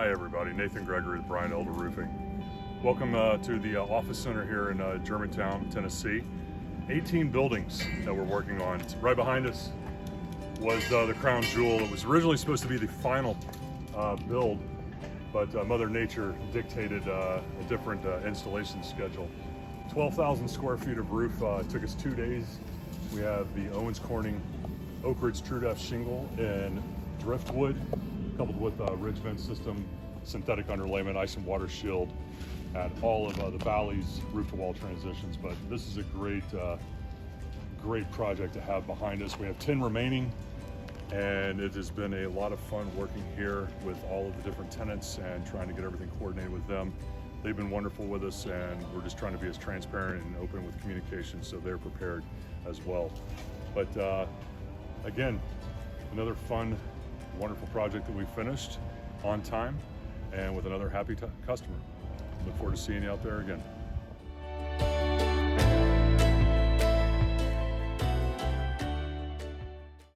Hi everybody, Nathan Gregory with Brian Elder Roofing. Welcome to the office center here in Germantown, Tennessee. 18 buildings that we're working on. Right behind us was the crown jewel. It was originally supposed to be the final build, but Mother Nature dictated a different installation schedule. 12,000 square feet of roof. Took us 2 days. We have the Owens Corning Oak Ridge True Depth shingle in driftwood, coupled with a ridge vent system, synthetic underlayment, ice and water shield at all of the valley's roof to wall transitions. But this is a great project to have behind us. We have 10 remaining, and it has been a lot of fun working here with all of the different tenants and trying to get everything coordinated with them. They've been wonderful with us, and we're just trying to be as transparent and open with communication so they're prepared as well. But again, another fun, wonderful project that we finished on time and with another happy customer. Look forward to seeing you out there again.